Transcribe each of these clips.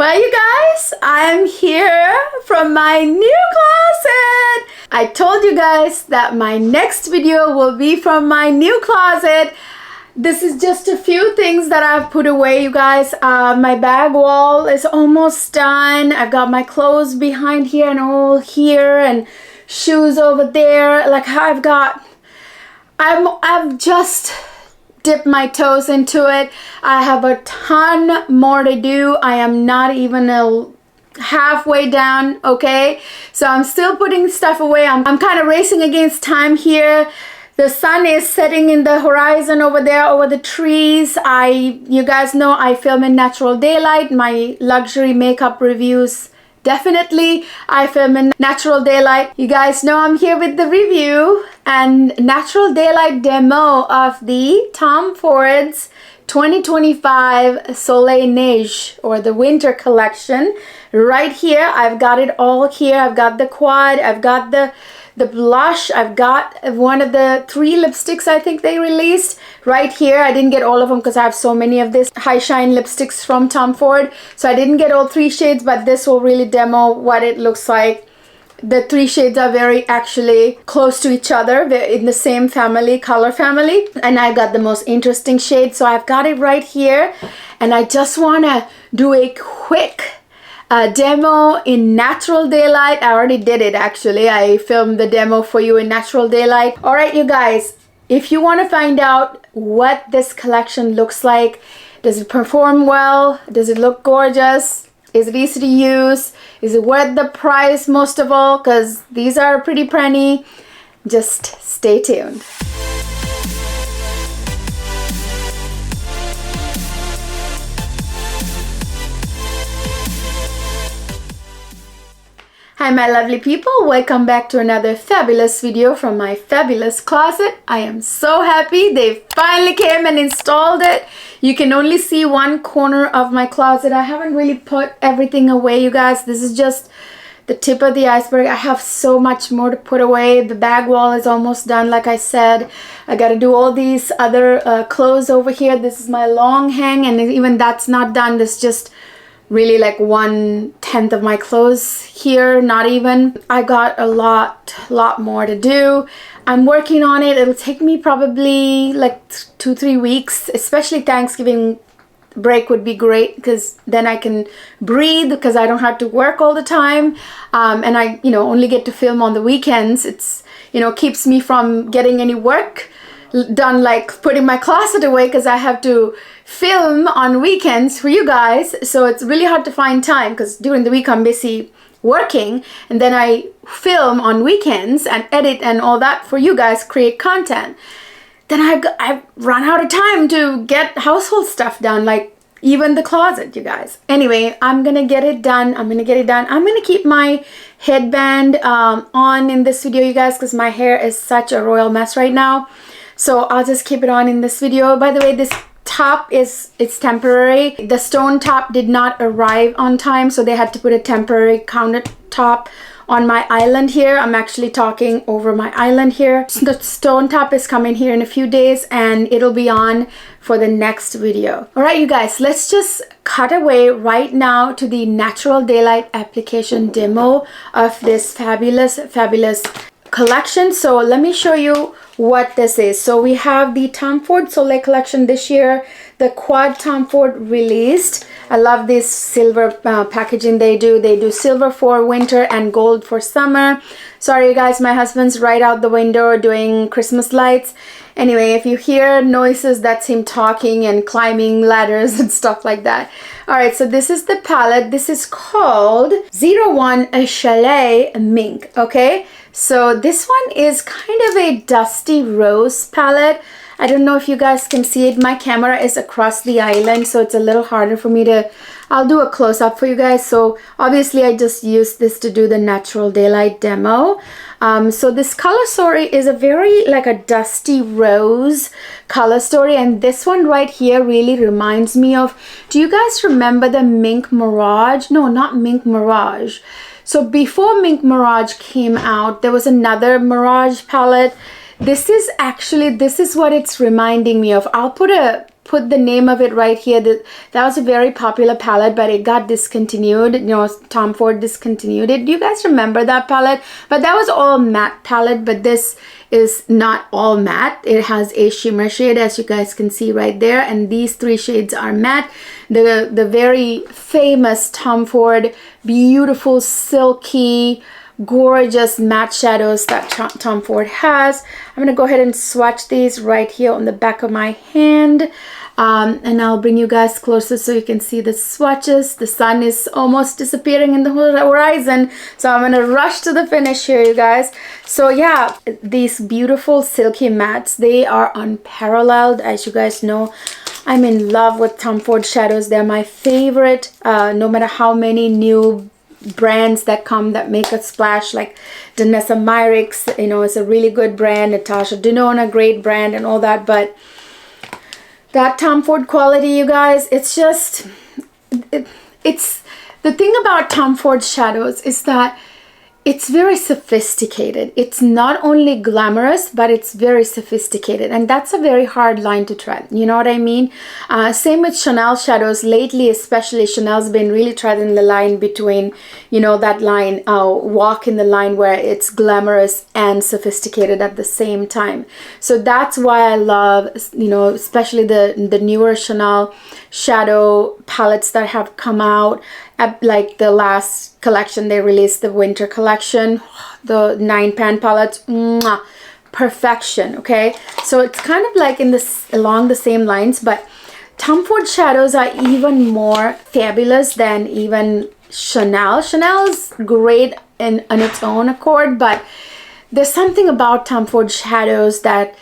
Well, you guys, I'm here from my new closet. I told you guys that my next video will be from my new closet. This is just a few things that I've put away, you guys. My bag wall is almost done. I've got my clothes behind here and all here, and shoes over there. Like I've just dipped my toes into it. I have a ton more to do. I am not even halfway down, okay? So I'm still putting stuff away. I'm kind of racing against time here. The sun is setting in the horizon over there, over the trees. You guys know I film in natural daylight. My luxury makeup reviews, definitely I film in natural daylight. You guys know I'm here with the review and natural daylight demo of the Tom Ford's 2025 Soleil Neige, or the winter collection. Right here, I've got it all here. I've got the quad, I've got the blush, I've got one of the 3 lipsticks I think they released right here. I didn't get all of them because I have so many of this high shine lipsticks from Tom Ford, so I didn't get all 3 shades, but this will really demo what it looks like. The 3 shades are very actually close to each other. They're in the same family, color family, and I got the most interesting shade, so I've got it right here. And I just want to do a quick demo in natural daylight. I already did it actually. I filmed the demo for you in natural daylight. All right, you guys, if you want to find out what this collection looks like, does it perform well? Does it look gorgeous? Is it easy to use? Is it worth the price most of all? Because these are pretty pricey. Just stay tuned. Hi my lovely people, welcome back to another fabulous video from my fabulous closet. I am so happy they finally came and installed it. You can only see one corner of my closet. I haven't really put everything away, you guys. This is just the tip of the iceberg. I have so much more to put away. The bag wall is almost done, like I said. I got to do all these other clothes over here. This is my long hang, and even that's not done. This just really like 1/10 of my clothes here, not even. I got a lot more to do. I'm working on it. It'll take me probably like 2-3 weeks, especially Thanksgiving break would be great because then I can breathe because I don't have to work all the time. And I, only get to film on the weekends. It's, keeps me from getting any work done, like putting my closet away, because I have to film on weekends for you guys. So it's really hard to find time because during the week I'm busy working, and then I film on weekends and edit and all that for you guys, create content. Then I run out of time to get household stuff done, like even the closet, you guys. Anyway, I'm gonna get it done. I'm gonna keep my headband on in this video, you guys, because my hair is such a royal mess right now. So I'll just keep it on in this video. By the way, this top it's temporary. The stone top did not arrive on time, so they had to put a temporary countertop on my island here. I'm actually talking over my island here. The stone top is coming here in a few days, and it'll be on for the next video. All right, you guys, let's just cut away right now to the natural daylight application demo of this fabulous collection. So let me show you what this is. So we have the Tom Ford Soleil collection this year, the quad Tom Ford released. I love this silver packaging they do. They do silver for winter and gold for summer. Sorry you guys, my husband's right out the window doing Christmas lights. Anyway, if you hear noises, that's him talking and climbing ladders and stuff like that. All right, so this is the palette. This is called 01 Chalet Mink, okay? So this one is kind of a dusty rose palette. I don't know if you guys can see it. My camera is across the island, so it's a little harder for me to... I'll do a close-up for you guys. So obviously I just used this to do the natural daylight demo. So this color story is a very like a dusty rose color story, and this one right here really reminds me of... Do you guys remember the Mink Mirage? No, not Mink Mirage. So before Mink Mirage came out, there was another Mirage palette. This is what it's reminding me of. I'll put a put the name of it right here. That was a very popular palette, but it got discontinued. You know, Tom Ford discontinued it. Do you guys remember that palette? But that was all matte palette, but this is not all matte. It has a shimmer shade, as you guys can see right there, and these 3 shades are matte. The very famous Tom Ford beautiful silky gorgeous matte shadows that Tom Ford has. I'm gonna go ahead and swatch these right here on the back of my hand, and I'll bring you guys closer so you can see the swatches. The sun is almost disappearing in the horizon, so I'm gonna rush to the finish here, you guys. So yeah, these beautiful silky mattes, they are unparalleled. As you guys know, I'm in love with Tom Ford shadows. They're my favorite, no matter how many new brands that come that make a splash, like Danessa Myricks, you know, is a really good brand, Natasha Denona, great brand, and all that. But that Tom Ford quality, you guys, it's just, it's the thing about Tom Ford shadows is that it's very sophisticated. It's not only glamorous, but it's very sophisticated, and that's a very hard line to tread. You know what I mean? Same with Chanel shadows. Lately, especially, Chanel's been really treading the line between, you know, that line, walk in the line where it's glamorous and sophisticated at the same time. So that's why I love, you know, especially the newer Chanel shadow palettes that have come out. Like the last collection they released, the winter collection, the 9-pan palettes, mwah, perfection. Okay, so it's kind of like in this, along the same lines, but Tom Ford shadows are even more fabulous than even Chanel. Chanel's great on its own accord, but there's something about Tom Ford shadows that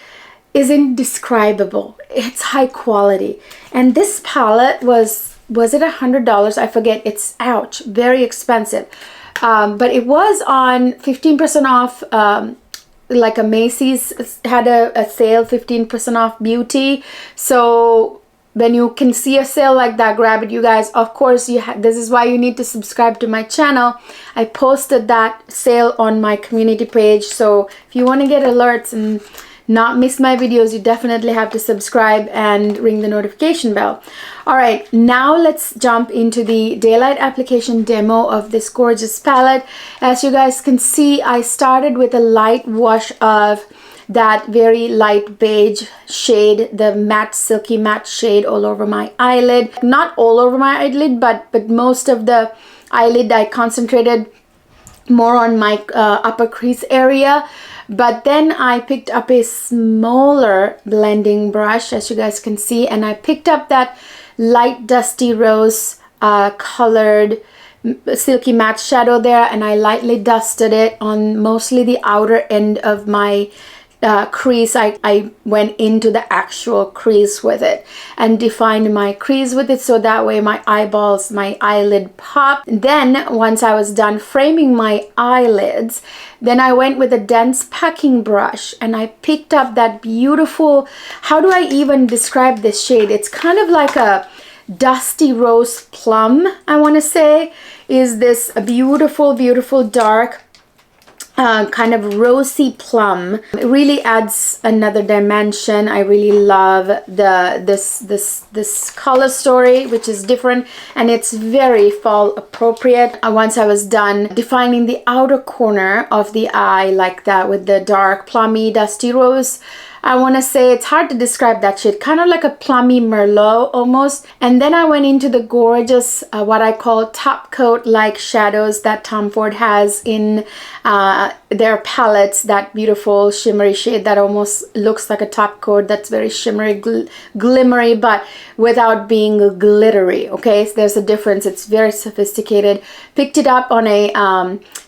is indescribable. It's high quality, and this palette was it $100? I forget. It's, ouch, very expensive, but it was on 15% off, like a Macy's had a sale, 15% off beauty. So when you can see a sale like that, grab it, you guys. Of course, this is why you need to subscribe to my channel. I posted that sale on my community page, so if you want to get alerts and not miss my videos, you definitely have to subscribe and ring the notification bell. All right, now let's jump into the daylight application demo of this gorgeous palette. As you guys can see, I started with a light wash of that very light beige shade, the matte silky matte shade, all over my eyelid. Not all over my eyelid, but most of the eyelid I concentrated more on my upper crease area. But then I picked up a smaller blending brush, as you guys can see, and I picked up that light dusty rose colored silky matte shadow there, and I lightly dusted it on mostly the outer end of my crease. I went into the actual crease with it and defined my crease with it, so that way my eyeballs, my eyelid popped. Then once I was done framing my eyelids, then I went with a dense packing brush and I picked up that beautiful, how do I even describe this shade? It's kind of like a dusty rose plum, I want to say. Is this a beautiful, beautiful dark kind of rosy plum. It really adds another dimension. I really love this color story, which is different, and it's very fall appropriate. Once I was done defining the outer corner of the eye like that with the dark plummy dusty rose, I want to say, it's hard to describe that shade, kind of like a plummy Merlot almost. And then I went into the gorgeous, what I call top coat like shadows that Tom Ford has in their palettes, that beautiful shimmery shade that almost looks like a top coat, that's very shimmery, glimmery, but without being glittery. Okay, so there's a difference. It's very sophisticated. Picked it up on a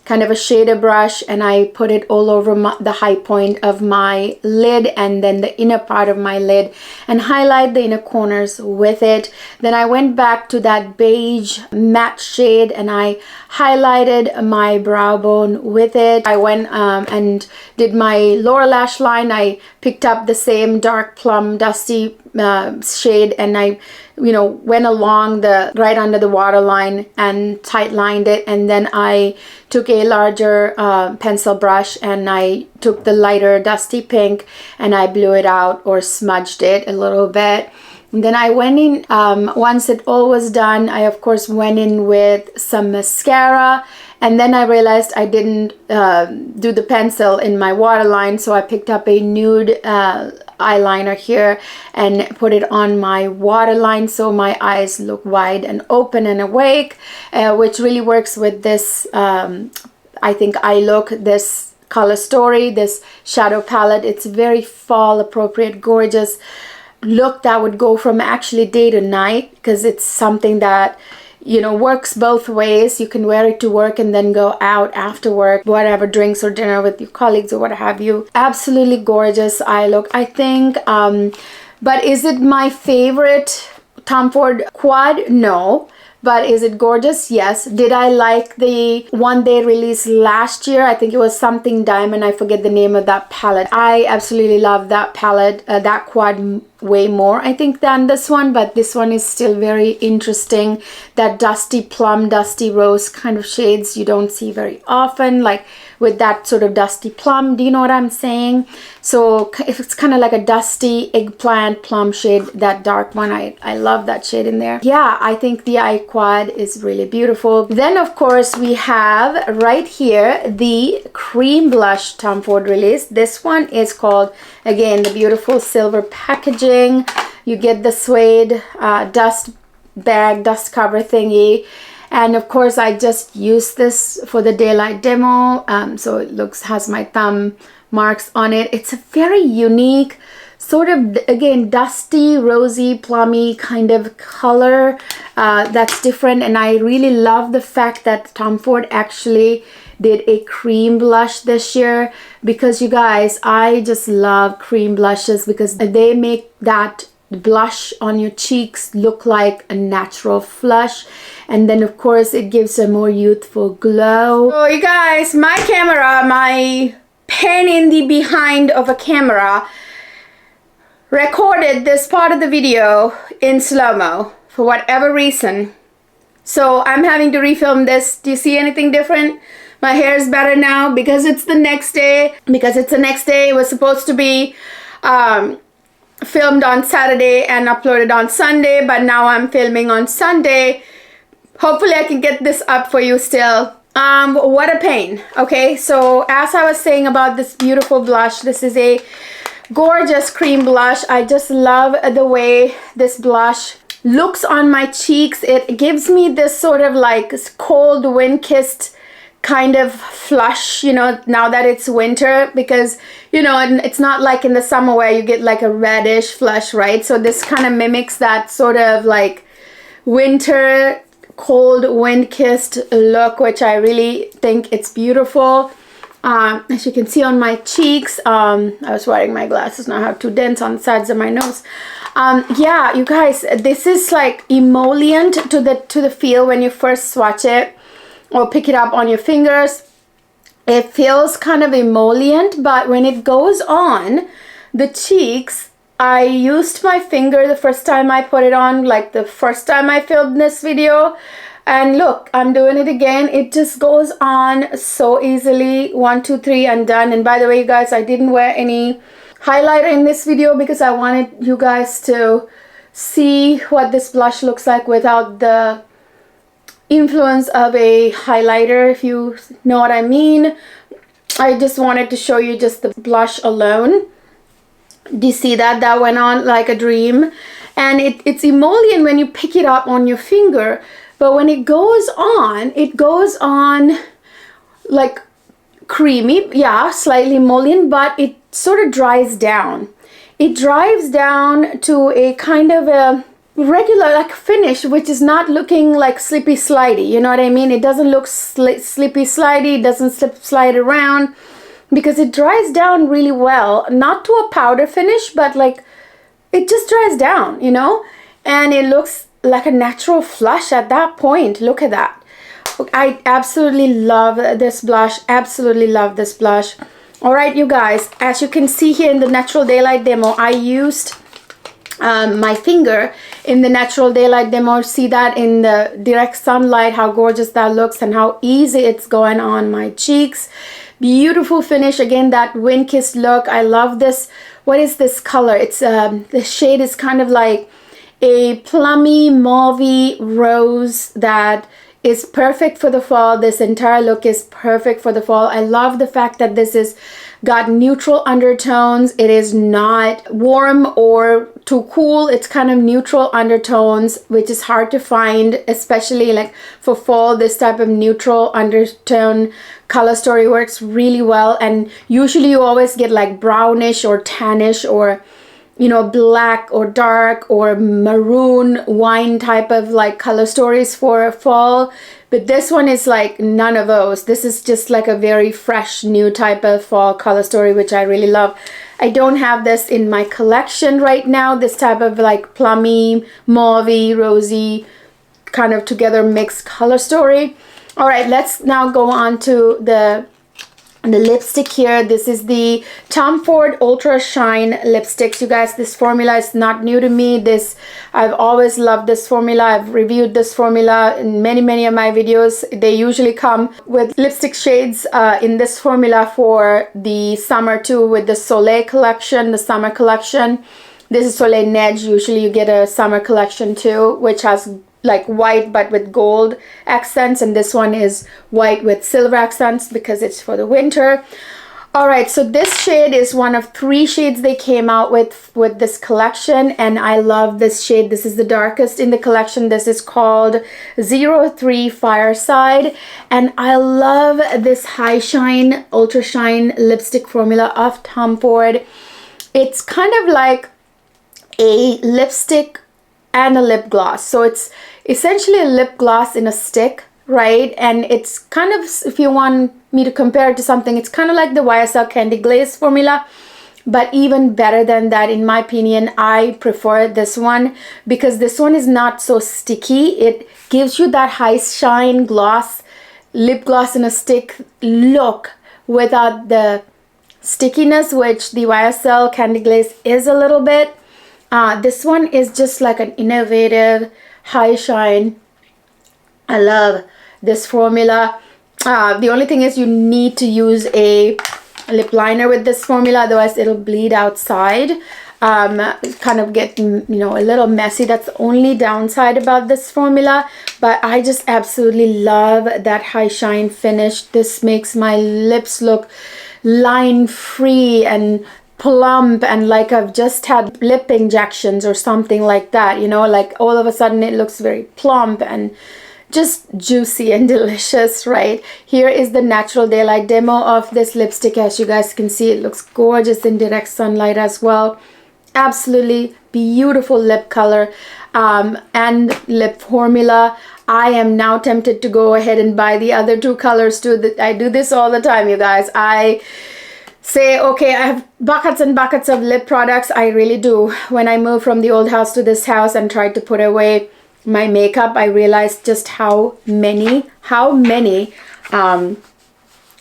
kind of a shader brush, and I put it all over the high point of my lid and then the inner part of my lid, and highlight the inner corners with it. Then I went back to that beige matte shade and I highlighted my brow bone with it. I went and did my lower lash line. I picked up the same dark plum dusty shade, and I went along the right under the waterline and tight lined it. And then I took a larger pencil brush and I took the lighter dusty pink and I blew it out or smudged it a little bit. And then I went in, once it all was done, I of course went in with some mascara, and then I realized I didn't do the pencil in my waterline, so I picked up a nude eyeliner here and put it on my waterline so my eyes look wide and open and awake, which really works with this, I think, eye look, this color story, this shadow palette. It's very fall appropriate, gorgeous look that would go from actually day to night, because it's something that, you know, works both ways. You can wear it to work and then go out after work, whatever, drinks or dinner with your colleagues or what have you. Absolutely gorgeous eye look, I think. But is it my favorite Tom Ford quad? No. But is it gorgeous? Yes. Did I like the one they released last year? I think it was something diamond. I forget the name of that palette. I absolutely love that palette, that quad way more, I think, than this one. But this one is still very interesting. That dusty plum, dusty rose kind of shades you don't see very often, like with that sort of dusty plum. Do you know what I'm saying? So if it's kind of like a dusty eggplant plum shade, that dark one, I love that shade in there. Yeah, I think the eye quad is really beautiful. Then of course we have right here the cream blush Tom Ford released. This one is called, again, the beautiful silver packaging. You get the suede dust bag, dust cover thingy. And of course I just used this for the daylight demo, so it has my thumb marks on it. It's a very unique sort of, again, dusty, rosy, plummy kind of color that's different. And I really love the fact that Tom Ford actually did a cream blush this year, because you guys, I just love cream blushes because they make that blush on your cheeks look like a natural flush, and then of course it gives a more youthful glow. So you guys, my camera, my pen in the behind of a camera, recorded this part of the video in slow-mo for whatever reason, so I'm having to refilm this. Do you see anything different? My hair is better now because it's the next day. It was supposed to be filmed on Saturday and uploaded on Sunday, but now I'm filming on Sunday. Hopefully I can get this up for you still. What a pain. Okay, so as I was saying about this beautiful blush, this is a gorgeous cream blush. I just love the way this blush looks on my cheeks. It gives me this sort of like cold, wind-kissed kind of flush, you know, now that it's winter, because, you know, it's not like in the summer where you get like a reddish flush, right? So this kind of mimics that sort of like winter, cold, wind-kissed look, which I really think it's beautiful. As you can see on my cheeks, I was wearing my glasses, now I have 2 dents on the sides of my nose. Yeah, you guys, this is like emollient to the feel when you first swatch it or pick it up on your fingers. It feels kind of emollient, but when it goes on the cheeks, I used my finger the first time I put it on, like the first time I filmed this video, and look, I'm doing it again. It just goes on so easily. 1, 2, 3 and done. And by the way, you guys, I didn't wear any highlighter in this video because I wanted you guys to see what this blush looks like without the influence of a highlighter, if you know what I mean. I just wanted to show you just the blush alone. Do you see that? That went on like a dream. And it's emollient when you pick it up on your finger, but when it goes on like creamy, yeah, slightly emollient, but it sort of dries down. It dries down to a kind of a regular like finish, which is not looking like slippy slidey, you know what I mean? It doesn't look slippy slidey, it doesn't slide around, because it dries down really well, not to a powder finish, but like it just dries down, you know, and it looks like a natural flush at that point. Look at that. I absolutely love this blush, absolutely love this blush. All right, you guys, as you can see here in the natural daylight demo, I used my finger in the natural daylight demo. See that in the direct sunlight, how gorgeous that looks and how easy it's going on my cheeks. Beautiful finish. Again, that wind-kissed look. I love this. What is this color? It's the shade is kind of like a plummy mauvey rose that is perfect for the fall. This entire look is perfect for the fall. I love the fact that this is got neutral undertones. It is not warm or too cool. It's kind of neutral undertones, which is hard to find, especially like for fall. This type of neutral undertone color story works really well, and usually you always get like brownish or tannish or, you know, black or dark or maroon wine type of like color stories for fall. But this one is like none of those. This is just like a very fresh new type of fall color story, which I really love. I don't have this in my collection right now, this type of like plummy, mauvey, rosy kind of together mixed color story. All right, let's now go on to the lipstick here. This is the Tom Ford Ultra Shine lipsticks. You guys, this formula is not new to me. I've always loved this formula. I've reviewed this formula in many of my videos. They usually come with lipstick shades in this formula for the summer too, with the Soleil collection, the summer collection. This is Soleil Neige. Usually you get a summer collection too, which has like white but with gold accents, and this one is white with silver accents because it's for the winter. All right, so this shade is one of 3 shades they came out with this collection, and I love this shade. This is the darkest in the collection. This is called 03 Fireside, and I love this high shine, ultra shine lipstick formula of Tom Ford. It's kind of like a lipstick and a lip gloss, so it's essentially a lip gloss in a stick, right? And it's kind of, if you want me to compare it to something, it's kind of like the YSL Candy Glaze formula, but even better than that in my opinion. I prefer this one because this one is not so sticky. It gives you that high shine gloss, lip gloss in a stick look without the stickiness, which the YSL Candy Glaze is a little bit. This one is just like an innovative high shine. I love this formula. The only thing is you need to use a lip liner with this formula, otherwise it'll bleed outside. Kind of get, you know, a little messy. That's the only downside about this formula, but I just absolutely love that high shine finish. This makes my lips look line free and plump, and like I've just had lip injections or something like that, you know, like all of a sudden it looks very plump and just juicy and delicious, right? Here is the natural daylight demo of this lipstick. As you guys can see, it looks gorgeous in direct sunlight as well. Absolutely beautiful lip color and lip formula. I am now tempted to go ahead and buy the other 2 colors too. I do this all the time, you guys. I say, okay, I have buckets and buckets of lip products. I really do. When I moved from the old house to this house and tried to put away my makeup, I realized just how many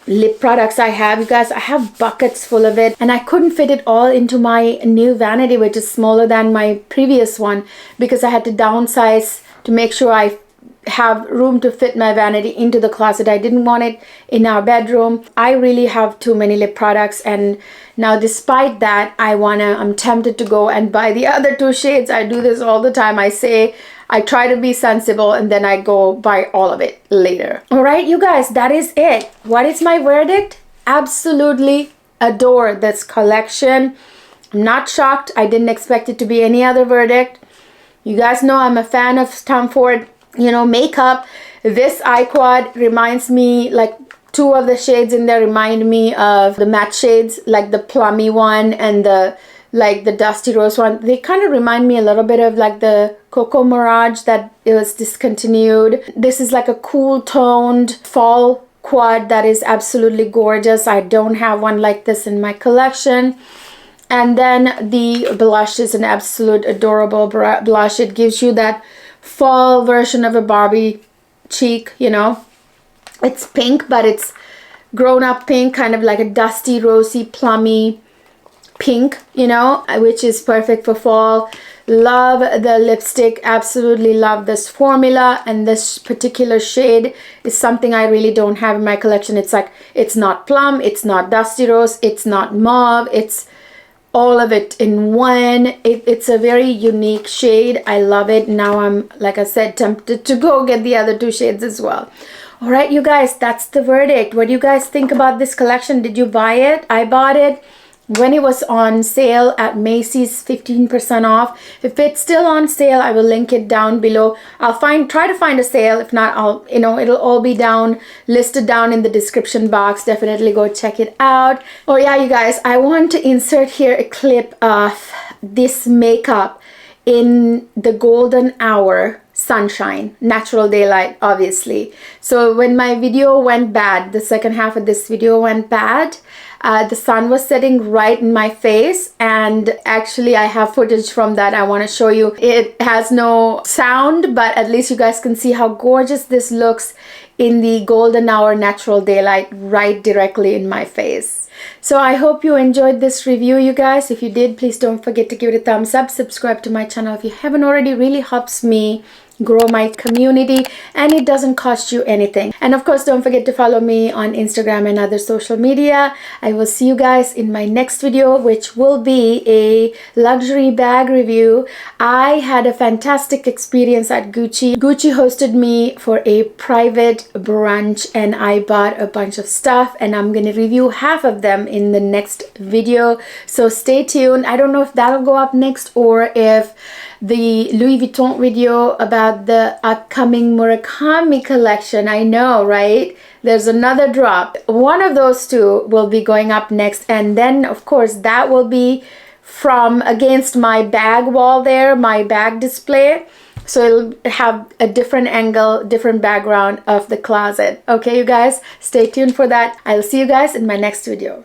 lip products I have. You guys, I have buckets full of it, and I couldn't fit it all into my new vanity, which is smaller than my previous one, because I had to downsize to make sure I have room to fit my vanity into the closet. I didn't want it in our bedroom. I really have too many lip products, and now despite that, I'm tempted to go and buy the other 2 shades. I do this all the time. I try to be sensible, and then I go buy all of it later. All right, you guys, that is it. What is my verdict? Absolutely adore this collection. I'm not shocked. I didn't expect it to be any other verdict. You guys know I'm a fan of Tom Ford, you know, makeup. This eye quad reminds me, like 2 of the shades in there remind me of the matte shades, like the plummy one and the dusty rose one. They kind of remind me a little bit of like the Cocoa Mirage that it was discontinued. This is like a cool toned fall quad that is absolutely gorgeous. I don't have one like this in my collection. And then the blush is an absolute adorable blush. It gives you that fall version of a Barbie cheek, you know. It's pink, but it's grown up pink, kind of like a dusty, rosy, plummy pink, you know, which is perfect for fall. Love the lipstick, absolutely love this formula, and this particular shade is something I really don't have in my collection. It's like, it's not plum, it's not dusty rose, it's not mauve, it's all of it in one. It's a very unique shade. I love it. Now I'm, like I said, tempted to go get the other two shades as well. All right, you guys, that's the verdict. What do you guys think about this collection? Did you buy it? I bought it when it was on sale at Macy's, 15% off. If it's still on sale, I will link it down below. I'll try to find a sale. If not, I'll, it'll all be listed down in the description box. Definitely go check it out. Oh yeah, you guys, I want to insert here a clip of this makeup in the golden hour sunshine, natural daylight, obviously. So when my video went bad, the second half of this video went bad, the sun was setting right in my face, and actually I have footage from that I want to show you. It has no sound, but at least you guys can see how gorgeous this looks in the golden hour natural daylight right directly in my face. So I hope you enjoyed this review, you guys. If you did, please don't forget to give it a thumbs up, subscribe to my channel if you haven't already. It really helps me grow my community, and it doesn't cost you anything. And of course, don't forget to follow me on Instagram and other social media. I will see you guys in my next video, which will be a luxury bag review. I had a fantastic experience at Gucci. Gucci hosted me for a private brunch, and I bought a bunch of stuff, and I'm gonna review half of them in the next video. So stay tuned. I don't know if that'll go up next or if the Louis Vuitton video about the upcoming Murakami collection. I know, right? There's another drop. One of those two will be going up next, and then of course that will be from against my bag wall there, my bag display. So it'll have a different angle, different background of the closet. Okay, you guys, stay tuned for that. I'll see you guys in my next video.